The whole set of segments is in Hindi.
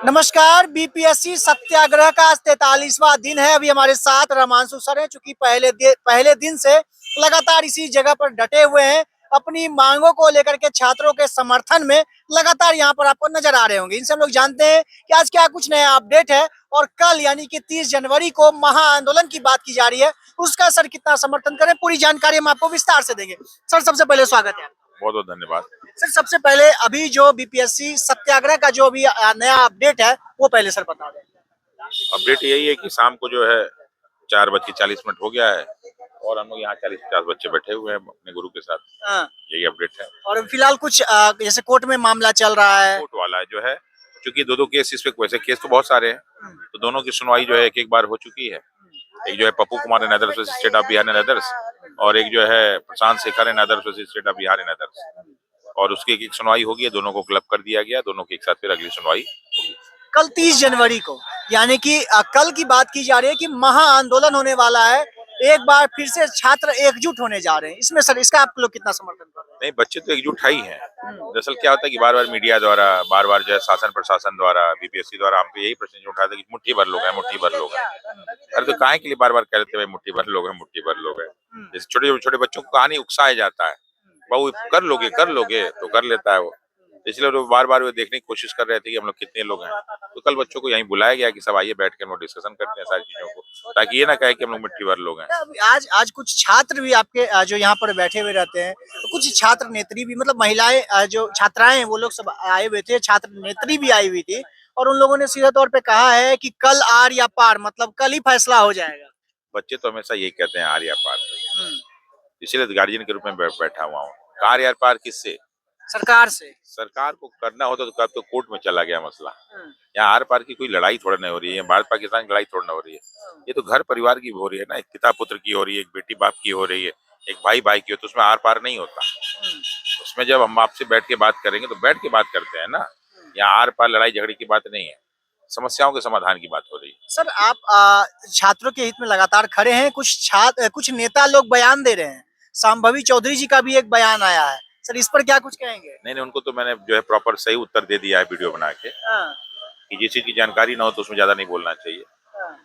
नमस्कार। बीपीएससी सत्याग्रह का आज 43वां दिन है। अभी हमारे साथ रमांशु सर हैं, चूंकि पहले दिन से लगातार इसी जगह पर डटे हुए हैं। अपनी मांगों को लेकर के छात्रों के समर्थन में लगातार यहाँ पर आपको नजर आ रहे होंगे। इनसे हम लोग जानते हैं कि आज क्या कुछ नया अपडेट है और कल यानी कि 30 जनवरी को महाआंदोलन की बात की जा रही है, उसका सर कितना समर्थन करें, पूरी जानकारी हम आपको विस्तार से देंगे। सर, सबसे पहले स्वागत है। बहुत बहुत धन्यवाद। सर, सबसे पहले अभी जो बीपीएससी सत्याग्रह का जो अभी नया अपडेट है वो पहले सर बता दें। अपडेट यही है कि शाम को जो है 4:40 हो गया है और हम लोग यहाँ 40-50 बच्चे बैठे हुए हैं अपने गुरु के साथ। हाँ। यही अपडेट है। और फिलहाल कुछ जैसे कोर्ट में मामला चल रहा है। कोर्ट वाला जो है, क्योंकि दो केस इस पे, वैसे केस तो बहुत सारे हैं, तो दोनों की सुनवाई जो है एक बार हो चुकी है। एक जो है Pappu Kumar and others versus state of Bihar and others, और एक जो है Prashant Shekhar and others versus state of Bihar and others, और उसकी एक सुनवाई होगी। दोनों को क्लब कर दिया गया, दोनों की एक साथ फिर अगली सुनवाई होगी कल 30 जनवरी को, यानी कि कल की बात की जा रही है कि महाआंदोलन होने वाला है। एक बार फिर से छात्र एकजुट होने जा रहे हैं। इसमें सर इसका आप लोग कितना समर्थन कर रहे हैं? नहीं, बच्चे तो एकजुट है ही हैं। दरअसल क्या होता है कि बार बार मीडिया द्वारा, बार बार जो है शासन प्रशासन द्वारा, बीपीएससी द्वारा हम पे यही प्रश्न उठाते कि मुट्ठी भर लोग हैं, मुट्ठी भर लोग हैं। अरे तो काहे के लिए बार बार कहते हैं मुट्ठी भर लोग हैं, मुट्ठी भर लोग हैं? जैसे छोटे छोटे बच्चों को कहानी उकसाया जाता है, बहु कर लोगे तो कर लेता है वो। इसलिए वो बार बार वो देखने की कोशिश कर रहे थे कि हम लोग कितने लोग हैं। तो कल बच्चों को यहीं बुलाया गया कि सब आइए, बैठ के हम लोग डिस्कशन करते हैं सारी चीजों को, ताकि ये ना कहे कि हम लोग मुट्ठी भर लोग हैं। आज आज कुछ छात्र भी आपके जो यहाँ पर बैठे हुए रहते हैं, तो कुछ छात्र नेत्री भी, मतलब महिलाएं जो छात्राएं हैं वो लोग सब आए हुए थे, छात्र नेत्री भी आई हुई थी, और उन लोगों ने सीधे तौर पे कहा है कि कल आर या पार, मतलब कल ही फैसला हो जाएगा। बच्चे तो हमेशा यही कहते हैं, आर या पार। इसीलिए तो गार्जियन के रूप में बैठा हुआ हूँ। कार यार पार किससे? सरकार से। सरकार को करना होता तो कब तो कोर्ट में चला गया मसला। यहाँ आर पार की कोई लड़ाई थोड़ा नहीं हो रही है, भारत पाकिस्तान की लड़ाई थोड़ा ना हो रही है। ये तो घर परिवार की हो रही है ना, एक पिता पुत्र की हो रही है, एक बेटी बाप की हो रही है, एक भाई भाई की हो, तो उसमें आर पार नहीं होता। उसमें जब हम आपसे बैठ के बात करेंगे तो बैठ के बात करते हैं ना। यहाँ आर पार लड़ाई झगड़े की बात नहीं है, समस्याओं के समाधान की बात हो रही है। सर, आप छात्रों के हित में लगातार खड़े हैं। कुछ नेता लोग बयान दे रहे हैं। संभवी चौधरी जी का भी एक बयान आया है। सर, इस पर क्या कुछ कहेंगे? नहीं, उनको तो मैंने जो है प्रॉपर सही उत्तर दे दिया है वीडियो बना के, हाँ, कि जिस चीज की जानकारी ना हो तो उसमें ज्यादा नहीं बोलना चाहिए। हाँ,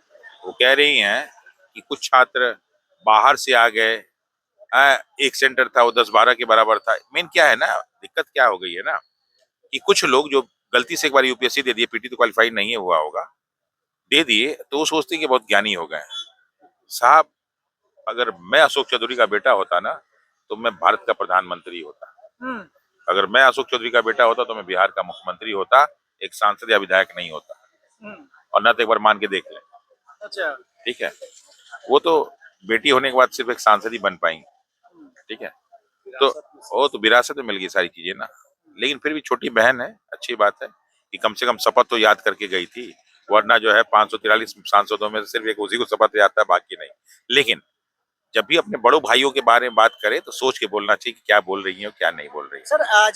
वो कह रही हैं कि कुछ छात्र बाहर से आ गए, एक सेंटर था वो 10-12 के बराबर था। मेन क्या है ना, दिक्कत क्या हो गई है ना, कि कुछ लोग जो गलती से एक बार यूपीएससी दे दिए, पीटी तो क्वालिफाई नहीं हुआ होगा, दे दिए, तो वो सोचते हैं कि बहुत ज्ञानी हो गए साहब। अगर मैं अशोक चौधरी का बेटा होता ना तो मैं भारत का प्रधानमंत्री होता। हम्म, अगर मैं अशोक चौधरी का बेटा होता तो मैं बिहार का मुख्यमंत्री होता, एक सांसद या विधायक नहीं होता। हम्म। और ना तो एक बार मान के देख लें। अच्छा। ठीक है, वो तो बेटी होने के बाद सिर्फ एक सांसद ही बन पाएंगे। ठीक है, तो वो तो विरासत में मिल गई सारी चीजें ना। लेकिन फिर भी छोटी बहन है, अच्छी बात है कि कम से कम शपथ तो याद करके गई थी, वरना जो है 543 सांसदों में से सिर्फ एक उसी को शपथ याद था, बाकी नहीं। लेकिन जब भी अपने बड़ों भाइयों के बारे में बात करे तो सोच के बोलना चाहिए कि क्या बोल रही है और क्या नहीं बोल रही है। सर,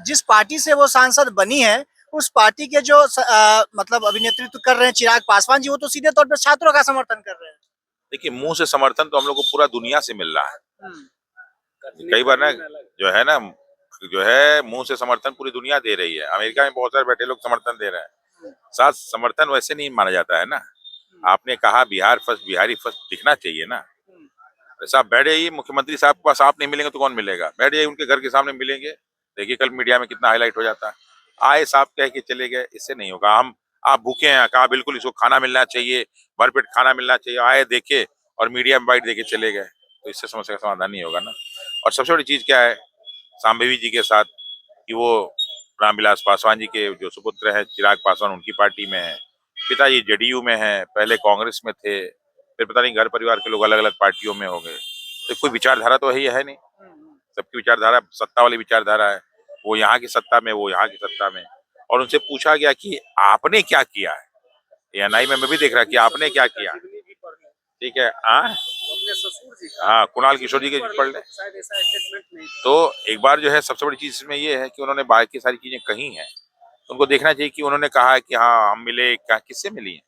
जिस पार्टी से वो सांसद बनी है, उस पार्टी के जो मतलब अभी नेतृत्व कर रहे हैं चिराग पासवान जी, वो तो सीधे तौर पे छात्रों का समर्थन कर रहे हैं। देखिए, मुंह से समर्थन तो हम लोग को पूरा दुनिया से मिल रहा है। हम्म, कई बार ना जो है ना, जो है मुंह से समर्थन पूरी दुनिया दे रही है। अमेरिका में बहुत सारे बैठे लोग समर्थन दे रहे हैं। साथ समर्थन वैसे नहीं माना जाता है ना। आपने कहा बिहार फर्स्ट, बिहारी फर्स्ट दिखना चाहिए ना। साहब बैठ जाइए, मुख्यमंत्री साहब के पास आप नहीं मिलेंगे तो कौन मिलेगा? बैठ जाइए, उनके घर के सामने मिलेंगे। देखिए कल मीडिया में कितना हाईलाइट हो जाता है। आए साहब कह के चले गए, इससे नहीं होगा। हम आप भूखे हैं, कहा बिल्कुल इसको खाना मिलना चाहिए, भरपेट खाना मिलना चाहिए, आए देखे और मीडिया में बाइट देके चले गए, तो इससे समस्या का समाधान नहीं होगा ना। और सबसे बड़ी चीज क्या है सांबेवी जी के साथ, कि वो रामविलास पासवान जी के जो सुपुत्र है चिराग पासवान, उनकी पार्टी में है। पिताजी जेडीयू में है, पहले कांग्रेस में थे, फिर पता नहीं घर परिवार के लोग अलग अलग पार्टियों में हो गए। तो कोई विचारधारा तो है नहीं। सबकी विचारधारा सत्ता वाली विचारधारा है। वो यहाँ की सत्ता में, वो यहाँ की सत्ता में। और उनसे पूछा गया कि आपने क्या किया है, एएनआई में मैं भी देख रहा कि आपने क्या किया। ठीक है, हाँ, कुणाल किशोर जी के पढ़ ले। तो एक बार जो है सबसे बड़ी चीज इसमें ये है कि उन्होंने बाकी सारी चीजें कही हैं, उनको देखना चाहिए कि उन्होंने कहा है कि हाँ हम मिले, क्या किससे मिली है।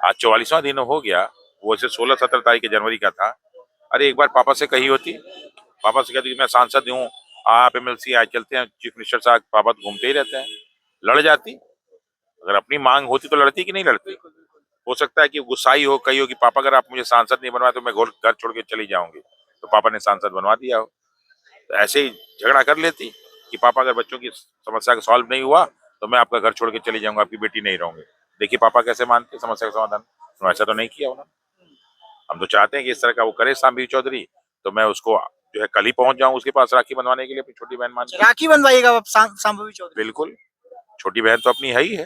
आज 44वां दिन हो गया, वो से 16-17 तारीख जनवरी का था। अरे एक बार पापा से कही होती, पापा से कहती कि मैं सांसद हूँ, आप एमएलसी आज चलते हैं, चीफ मिनिस्टर साहब पापा तो घूमते ही रहते हैं, लड़ जाती। अगर अपनी मांग होती तो लड़ती कि नहीं लड़ती। हो सकता है कि गुस्साई हो, कही हो कि पापा अगर आप मुझे सांसद नहीं बनवाए तो मैं घर छोड़ के चली जाऊंगी, तो पापा ने सांसद बनवा दिया हो। तो ऐसे ही झगड़ा कर लेती कि पापा अगर बच्चों की समस्या का सॉल्व नहीं हुआ तो मैं आपका घर छोड़ के चली जाऊंगा, आपकी बेटी नहीं रहूंगी। देखिए पापा कैसे मानते समस्या का समाधान। तो ऐसा तो नहीं किया उन्होंने। हम तो चाहते हैं कि इस तरह का वो करे शाम्भवी चौधरी, तो मैं उसको जो है कल ही पहुंच जाऊं उसके पास राखी बंधवाने के लिए अपनी छोटी बहन मान के। राखी बनवाइएगा आप शांभवी चौधरी? बिल्कुल, छोटी बहन तो अपनी है ही है,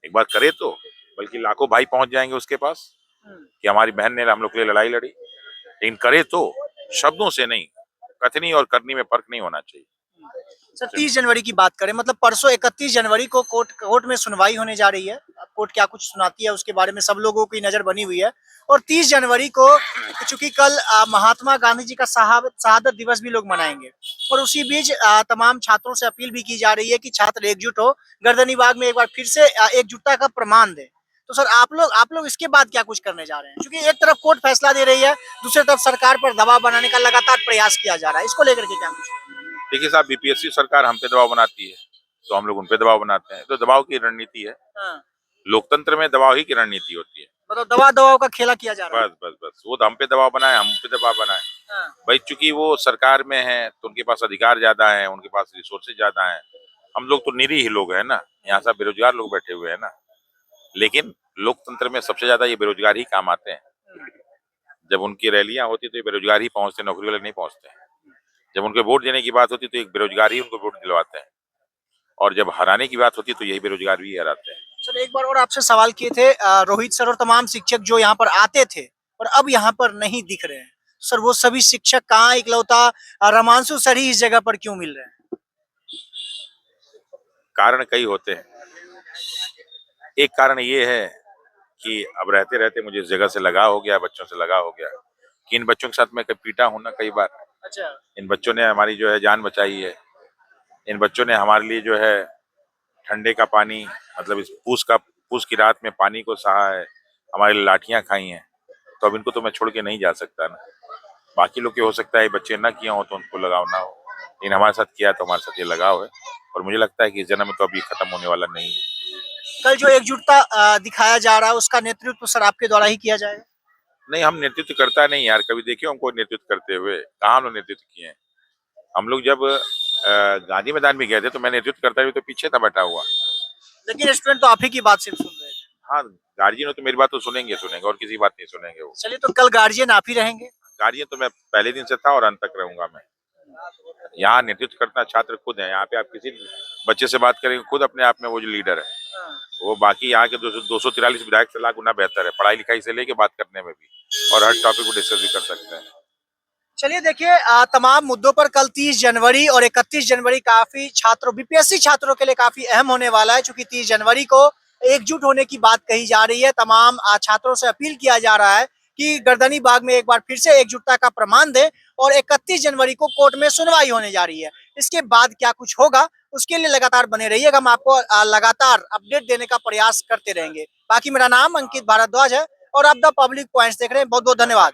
एक बार करे तो बल्कि लाखों भाई पहुंच जाएंगे उसके पास कि हमारी बहन ने हम लोग के लिए लड़ाई लड़ी। लेकिन करे तो शब्दों से नहीं, कथनी और करनी में फर्क नहीं होना चाहिए। सर 30 जनवरी की बात करें, मतलब परसों 31 जनवरी को कोर्ट में सुनवाई होने जा रही है। अब कोर्ट क्या कुछ सुनाती है उसके बारे में सब लोगों की नजर बनी हुई है। और 30 जनवरी को चूंकि कल महात्मा गांधी जी का शहादत दिवस भी लोग मनाएंगे, और उसी बीच तमाम छात्रों से अपील भी की जा रही है कि छात्र एकजुट हो, गर्दनी बाग में एक बार फिर से एकजुटता का प्रमाण दे। तो सर आप लोग इसके बाद क्या कुछ करने जा रहे हैं? क्योंकि एक तरफ कोर्ट फैसला दे रही है, दूसरी तरफ सरकार पर दबाव बनाने का लगातार प्रयास किया जा रहा है, इसको लेकर के क्या कुछ? देखिए साहब, बीपीएससी सरकार हम पे दबाव बनाती है तो हम लोग उन पे दबाव बनाते हैं, तो दबाव की रणनीति है। हाँ। लोकतंत्र में दबाव ही की रणनीति होती है। मतलब दबाव का खेला किया जा रहा है। बस बस बस, वो तो हम पे दबाव बनाए, हम पे दबाव बनाए। हाँ। भाई चूंकि वो सरकार में है तो उनके पास अधिकार ज्यादा है, उनके पास रिसोर्सेज ज्यादा है। हम लोग तो निरीह लोग हैं ना, यहाँ सब बेरोजगार लोग बैठे हुए हैं ना। लेकिन लोकतंत्र में सबसे ज्यादा ये बेरोजगार ही काम आते हैं। जब उनकी रैलियां होती तो ये बेरोजगार ही पहुंचते, नौकरी वाले नहीं पहुंचते। जब उनके वोट देने की बात होती तो एक बेरोजगार ही उनको वोट दिलवाते हैं, और जब हराने की बात होती तो यही बेरोजगार भी हराते हैं। सर एक बार और आपसे सवाल किए थे, रोहित सर और तमाम शिक्षक जो यहाँ पर आते थे और अब यहाँ पर नहीं दिख रहे हैं, सर वो सभी शिक्षक कहाँ, इकलौता रमांशु सर ही इस जगह पर क्यों मिल रहे हैं? कारण कई होते हैं। एक कारण ये है कि अब रहते रहते मुझे इस जगह से लगाव हो गया, बच्चों से लगाव हो गया कि इन बच्चों के साथ मैं कभी पीटा हूं ना कई बार। अच्छा। इन बच्चों ने हमारी जो है जान बचाई है। इन बच्चों ने हमारे लिए जो है ठंडे का पानी, मतलब इस पूस की रात में पानी को सहा है, हमारे लिए लाठियां खाई हैं। तो अब इनको तो मैं छोड़ के नहीं जा सकता ना। बाकी लोग के हो सकता है बच्चे ना किया हो तो उनको लगाव ना हो, लेकिन हमारे साथ किया तो हमारे साथ ये लगाव है। और मुझे लगता है कि इस जन्म में तो अभी खत्म होने वाला नहीं है। कल जो एकजुटता दिखाया जा रहा है उसका नेतृत्व सर आपके द्वारा ही किया जाएगा? नहीं, हम नेतृत्व करता नहीं यार, कभी देखिए हमको नेतृत्व करते हुए? कहाँ हम लोग नेतृत्व किए हैं? हम लोग जब गांधी मैदान में गए थे तो मैं नेतृत्व करता हुए तो पीछे था बैठा हुआ। लेकिन स्टूडेंट तो आप ही की बात सिर्फ सुन रहे थे। हाँ, गार्जियन हो तो मेरी बात तो सुनेंगे सुनेंगे, और किसी की बात नहीं सुनेंगे वो। चलिए, तो कल गार्जियन आप ही रहेंगे? गार्जियन तो मैं पहले दिन से था और अंत तक रहूंगा मैं। यहाँ नेतृत्व करना छात्र खुद है। यहाँ पे आप किसी बच्चे से बात करेंगे, खुद अपने आप में वो जो लीडर है। वो बाकी यहाँ के 243 विधायक से लाख गुना बेहतर है, पढ़ाई लिखाई से लेके बात करने में भी, और हर टॉपिक को डिस्कस भी कर सकते हैं। चलिए देखिए, तमाम मुद्दों पर कल 30 जनवरी और 31 जनवरी काफी छात्रों, बीपीएससी छात्रों के लिए काफी अहम होने वाला है, क्योंकि 30 जनवरी को एकजुट होने की बात कही जा रही है। तमाम छात्रों से अपील किया जा रहा है कि गर्दनी बाग में एक बार फिर से एकजुटता का प्रमाण दे, और 31 जनवरी को कोर्ट में सुनवाई होने जा रही है। इसके बाद क्या कुछ होगा उसके लिए लगातार बने रहिएगा, हम आपको लगातार अपडेट देने का प्रयास करते रहेंगे। बाकी मेरा नाम अंकित भारद्वाज है और आप द पब्लिक पॉइंट्स देख रहे हैं। बहुत बहुत धन्यवाद।